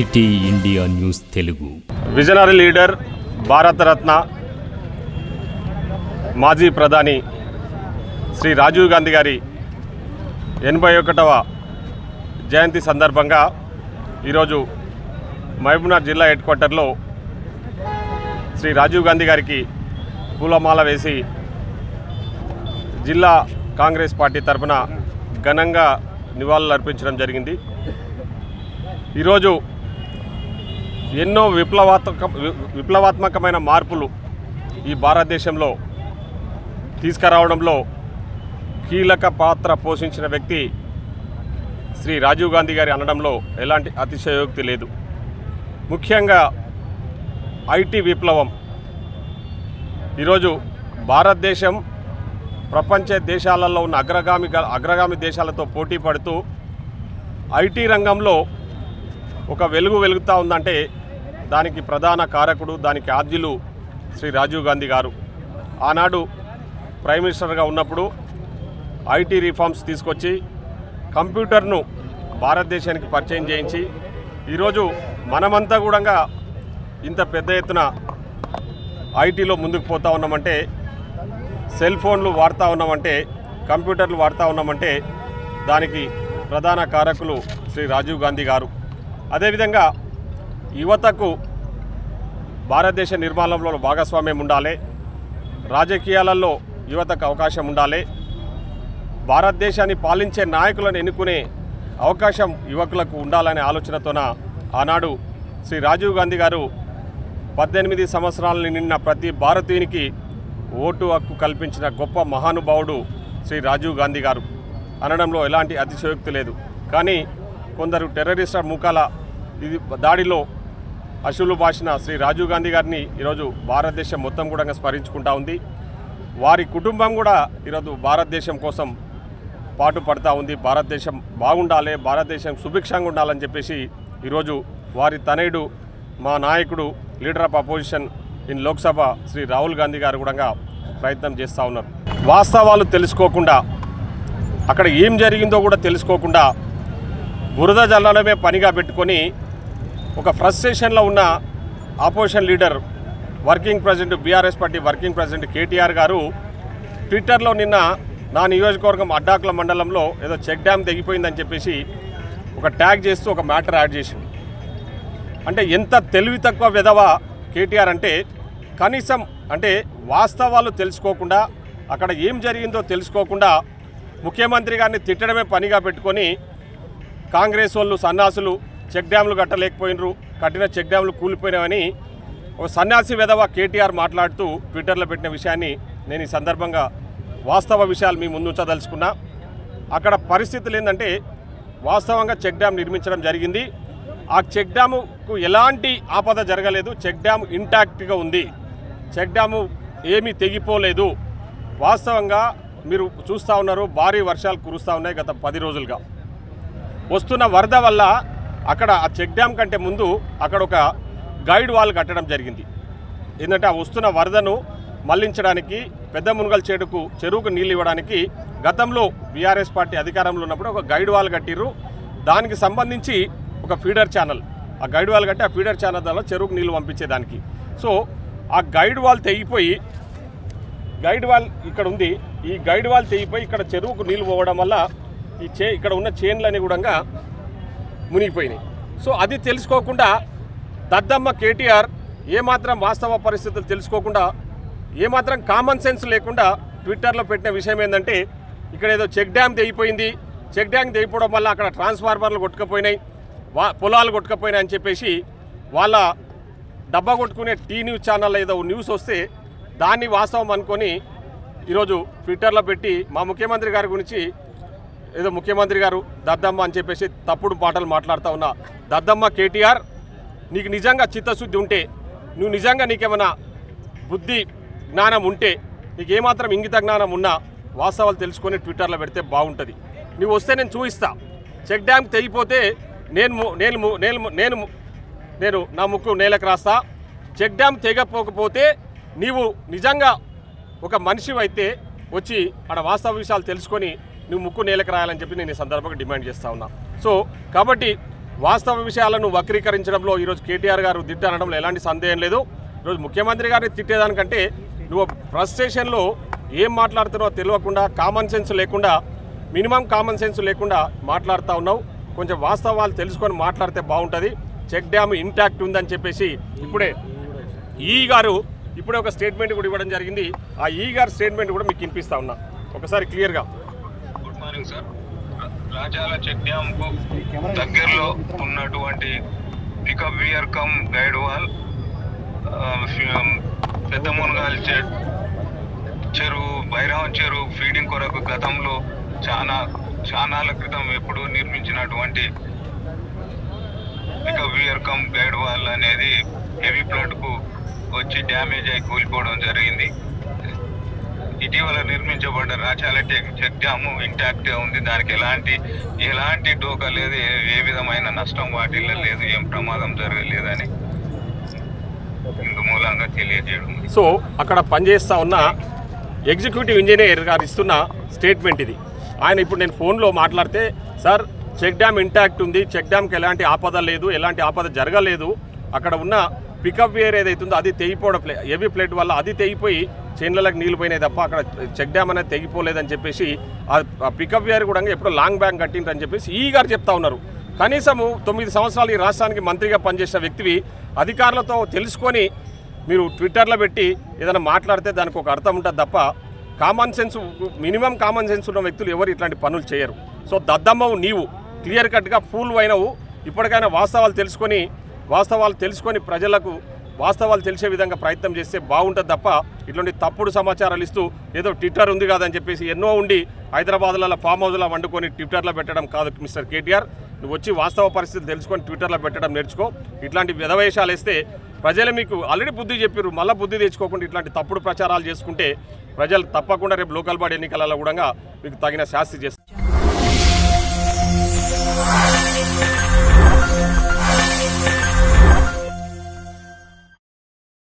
City India news Telugu. Visionary leader, Bharat Ratna, మాజీ ప్రధాని శ్రీ రాజీవ్ గాంధీ గారి 81వ జయంతి సందర్భంగా ఈరోజు మహబూబ్నగర్ జిల్లా హెడ్ క్వార్టర్లో శ్రీ రాజీవ్ గాంధీ గారికి పూలమాల వేసి జిల్లా కాంగ్రెస్ పార్టీ తరఫున ఘనంగా నివాళులు అర్పించడం జరిగింది. ఈరోజు ఎన్నో విప్లవాత్మకమైన మార్పులు ఈ భారతదేశంలో తీసుకురావడంలో కీలక పాత్ర పోషించిన వ్యక్తి శ్రీ రాజీవ్ గాంధీ గారి అనడంలో ఎలాంటి అతిశయోక్తి లేదు. ముఖ్యంగా ఐటీ విప్లవం. ఈరోజు భారతదేశం ప్రపంచ దేశాలలో ఉన్న అగ్రగామి దేశాలతో పోటీ పడుతూ ఐటీ రంగంలో ఒక వెలుగుతూ ఉందంటే దానికి ప్రధాన కారకుడు, దానికి ఆద్యులు శ్రీ రాజీవ్ గాంధీ గారు. ఆనాడు ప్రైమ్ మినిస్టర్గా ఉన్నప్పుడు ఐటీ రిఫార్మ్స్ తీసుకొచ్చి కంప్యూటర్ను భారతదేశానికి పరిచయం చేయించి ఈరోజు మనమంతా కూడా ఇంత పెద్ద ఎత్తున ఐటీలో ముందుకు పోతూ ఉన్నామంటే, సెల్ ఫోన్లు వాడుతూ ఉన్నామంటే, కంప్యూటర్లు వాడుతూ ఉన్నామంటే దానికి ప్రధాన కారకులు శ్రీ రాజీవ్ గాంధీ గారు. అదేవిధంగా యువతకు భారతదేశ నిర్మాణంలో భాగస్వామ్యం ఉండాలి, రాజకీయాలలో యువతకు అవకాశం ఉండాలి, భారతదేశాన్ని పాలించే నాయకులను ఎన్నుకునే అవకాశం యువకులకు ఉండాలనే ఆలోచనతోన ఆనాడు శ్రీ రాజీవ్ గాంధీ గారు 18 సంవత్సరాలు నిండిన ప్రతి భారతీయునికి ఓటు హక్కు కల్పించిన గొప్ప మహానుభావుడు శ్రీ రాజీవ్ గాంధీ గారు అనడంలో ఎలాంటి అతిశయోక్తి లేదు. కానీ కొందరు టెర్రరిస్టు మూకాల దాడిలో అశువులు బాసిన శ్రీ రాజీవ్ గాంధీ గారిని ఈరోజు భారతదేశం మొత్తం కూడా స్మరించుకుంటూ ఉంది. వారి కుటుంబం కూడా ఈరోజు భారతదేశం కోసం పాటు పడుతూ ఉంది. భారతదేశం బాగుండాలి, భారతదేశం సుభిక్షంగా ఉండాలని చెప్పేసి ఈరోజు వారి తనయుడు, మా నాయకుడు, leader of opposition in Lok Sabha Shri Rahul Gandhi గారు కూడా ప్రయత్నం చేస్తూ ఉన్నారు. వాస్తవాలు తెలుసుకోకుండా, అక్కడ ఏం జరిగిందో కూడా తెలుసుకోకుండా బురద జల్లడమే పనిగా పెట్టుకొని ఒక ఫ్రస్ట్రేషన్లో ఉన్న opposition leader, working president, BRS party working president KTR గారు ట్విట్టర్లో నిన్న నా నియోజకవర్గం అడ్డాకుల మండలంలో ఏదో చెక్ డ్యామ్ తెగిపోయిందని చెప్పేసి ఒక ట్యాగ్ చేస్తూ ఒక మ్యాటర్ యాడ్ చేసింది. అంటే ఎంత తెలివి తక్కువ విధవ కేటీఆర్ అంటే, కనీసం అంటే వాస్తవాలు తెలుసుకోకుండా, అక్కడ ఏం జరిగిందో తెలుసుకోకుండా ముఖ్యమంత్రి గారిని తిట్టడమే పనిగా పెట్టుకొని కాంగ్రెస్ వాళ్ళు సన్నాసులు చెక్ డ్యాములు కట్టలేకపోయినరు, కట్టిన చెక్ డ్యాములు కూలిపోయినామని ఒక సన్యాసి విధవ కేటీఆర్ మాట్లాడుతూ ట్విట్టర్లో పెట్టిన విషయాన్ని నేను ఈ సందర్భంగా వాస్తవ విషయాలు మీ ముందు ఉంచదలుచుకున్నా. అక్కడ పరిస్థితులు ఏంటంటే, వాస్తవంగా చెక్ డ్యామ్ నిర్మించడం జరిగింది. ఆ చెక్ డ్యాముకు ఎలాంటి ఆపద జరగలేదు. చెక్ డ్యామ్ ఇంటాక్ట్గా ఉంది. చెక్ డ్యాము ఏమీ తెగిపోలేదు. వాస్తవంగా మీరు చూస్తూ ఉన్నారు, భారీ వర్షాలు కురుస్తూ ఉన్నాయి గత 10 రోజులుగా. వస్తున్న వరద వల్ల అక్కడ ఆ చెక్ డ్యామ్ కంటే ముందు అక్కడ ఒక గైడ్ వాల్ కట్టడం జరిగింది. ఏంటంటే ఆ వస్తున్న వరదను మళ్లించడానికి, పెద్ద మునుగల్ చెరువుకు నీళ్ళు ఇవ్వడానికి గతంలో బీఆర్ఎస్ పార్టీ అధికారంలో ఉన్నప్పుడు ఒక గైడ్ వాల్ కట్టిర్రు. దానికి సంబంధించి ఒక ఫీడర్ ఛానల్, ఆ గైడ్ వాల్ కట్టి ఆ ఫీడర్ ఛానల్ ద్వారా చెరువుకు నీళ్ళు పంపించేదానికి. సో ఆ గైడ్ వాల్ తెగిపోయి, గైడ్ వాల్ ఇక్కడ ఉంది, ఈ గైడ్ వాల్ తెగిపోయి ఇక్కడ చెరువుకు నీళ్ళు పోవడం వల్ల ఇక్కడ ఉన్న చైన్లన్నీ కూడా మునిగిపోయినాయి. సో అది తెలుసుకోకుండా దద్దమ్మ కేటీఆర్ ఏమాత్రం వాస్తవ పరిస్థితులు తెలుసుకోకుండా, ఏమాత్రం కామన్ సెన్స్ లేకుండా ట్విట్టర్లో పెట్టిన విషయం ఏంటంటే, ఇక్కడ ఏదో చెక్ డ్యామ్ తెగిపోయింది, చెక్ డ్యామ్ తెగిపోవడం వల్ల అక్కడ ట్రాన్స్ఫార్మర్లు కొట్టుకుపోయినాయి, పొలాలు కొట్టుకుపోయినాయి అని చెప్పేసి వాళ్ళ డబ్బా కొట్టుకునే టీ న్యూస్ ఛానల్లో ఏదో న్యూస్ వస్తే దాన్ని వాస్తవం అనుకొని ఈరోజు ట్విట్టర్లో పెట్టి మా ముఖ్యమంత్రి గారి గురించి ఏదో ముఖ్యమంత్రి గారు దద్దమ్మ అని చెప్పేసి తప్పుడు మాటలు మాట్లాడుతూ ఉన్న దద్దమ్మ కేటీఆర్, నీకు నిజంగా చిత్తశుద్ధి ఉంటే, నువ్వు నిజంగా నీకేమైనా బుద్ధి జ్ఞానం ఉంటే, నీకు ఏమాత్రం ఇంగిత జ్ఞానం ఉన్నా వాస్తవాలు తెలుసుకొని ట్విట్టర్లో పెడితే బాగుంటుంది. నువ్వు వస్తే నేను చూపిస్తా. చెక్ డ్యామ్ తెగిపోతే నేను నా ముక్కు నేలకు రాస్తా. చెక్ డ్యామ్ తెగపోకపోతే నీవు నిజంగా ఒక మనిషివైతే వచ్చి అక్కడ వాస్తవ విషయాలు తెలుసుకొని నువ్వు ముక్కు నేలకు రాయాలని చెప్పి నేను ఈ సందర్భంగా డిమాండ్ చేస్తూ ఉన్నా. సో కాబట్టి వాస్తవ విషయాలను వక్రీకరించడంలో ఈరోజు కేటీఆర్ గారు దిట్ట అనడంలో ఎలాంటి సందేహం లేదు. ఈరోజు ముఖ్యమంత్రి గారిని తిట్టేదానికంటే నువ్వు ఫ్రస్ట్రేషన్లో ఏం మాట్లాడుతున్నావో తెలియకుండా కామన్ సెన్స్ లేకుండా మినిమం కామన్ సెన్స్ లేకుండా మాట్లాడుతూ ఉన్నావు. కొంచెం వాస్తవాలు తెలుసుకొని మాట్లాడితే బాగుంటుంది. చెక్ డ్యామ్ ఇంటాక్ట్ ఉందని చెప్పేసి ఇప్పుడే గారు ఇప్పుడే ఒక స్టేట్మెంట్ కూడా ఇవ్వడం జరిగింది. ఆ గారి స్టేట్మెంట్ కూడా మీకు వినిపిస్తా ఉన్నా ఒకసారి క్లియర్గా. Good morning sir. Rajala check dam కు దగ్గరలో ఉన్నటువంటి pickup weir cum guide wall, Pedda Munagal చెరువు, బైరావన్ చెరువు ఫీడింగ్ కొరకు గతంలో చానాల క్రితం ఎప్పుడు నిర్మించినటువంటి pickup weir cum guide wall అనేది హెవీ ఫ్లడ్ కు వచ్చి డ్యామేజ్ అయి కూలిపోవడం జరిగింది. ఇటీవల నిర్మించబడ్డ రాచాల చెక్ డ్యామ్ ఇంటాక్ట్ గా ఉంది. దానికి ఎలాంటి డోకా లేదు, ఏ విధమైన నష్టం వాటిల్లో లేదు, ఏం ప్రమాదం జరగలేదని ఇందు మూలంగా తెలియజేయడం. సో అక్కడ పనిచేస్తా ఉన్న ఎగ్జిక్యూటివ్ ఇంజనీర్ గారు ఇస్తున్న స్టేట్మెంట్ ఇది. ఆయన ఇప్పుడు నేను ఫోన్లో మాట్లాడితే, సార్ చెక్ డ్యామ్ ఇంటాక్ట్ ఉంది, చెక్ డ్యామ్కి ఎలాంటి ఆపద లేదు, ఎలాంటి ఆపద జరగలేదు, అక్కడ ఉన్న పికప్ వేర్ ఏదైతుందో అది తెగిపోవడం హెవీ ఫ్లడ్ వల్ల అది తెగిపోయి చేన్లకు నీళ్ళు పోయినాయి తప్ప అక్కడ చెక్ డ్యామ్ అనేది తెగిపోలేదని చెప్పేసి ఆ పికప్ వేర్ కూడా ఎప్పుడో లాంగ్ బ్యాంక్ కట్టిందని చెప్పేసి గారు చెప్తా ఉన్నారు. కనీసము 9 సంవత్సరాలు ఈ రాష్ట్రానికి మంత్రిగా పనిచేసిన వ్యక్తివి అధికారులతో తెలుసుకొని మీరు ట్విట్టర్లో పెట్టి ఏదైనా మాట్లాడితే దానికి ఒక అర్థం ఉంటుంది తప్ప common sense minimum common sense ఉన్న వ్యక్తులు ఎవరు ఇట్లాంటి పనులు చేయరు. సో దద్దమ్మవు నీవు క్లియర్ కట్గా ఫూల్ అయినవు. ఇప్పటికైనా వాస్తవాలు తెలుసుకొని ప్రజలకు వాస్తవాలు తెలిసే విధంగా ప్రయత్నం చేస్తే బాగుంటుంది తప్ప ఇట్లాంటి తప్పుడు సమాచారాలు ఇస్తూ ఏదో ట్విట్టర్ ఉంది కాదని చెప్పేసి ఎన్నో ఉండి హైదరాబాద్లలో ఫామ్ హౌస్లో వండుకొని ట్విట్టర్లో పెట్టడం కాదు. మిస్టర్ కేటీఆర్, నువ్వు వచ్చి వాస్తవ పరిస్థితులు తెలుసుకొని ట్విట్టర్లో పెట్టడం నేర్చుకో. ఇట్లాంటి విధవేషాలు వేస్తే ప్రజలు మీకు ఆల్రెడీ బుద్ధి చెప్పారు, మళ్ళీ బుద్ధి తెచ్చుకోకుండా ఇట్లాంటి తప్పుడు ప్రచారాలు చేసుకుంటే ప్రజలు తప్పకుండా రేపు లోకల్ బాడీ ఎన్నికలలో కూడా మీకు తగిన శాస్తి చేస్తారు.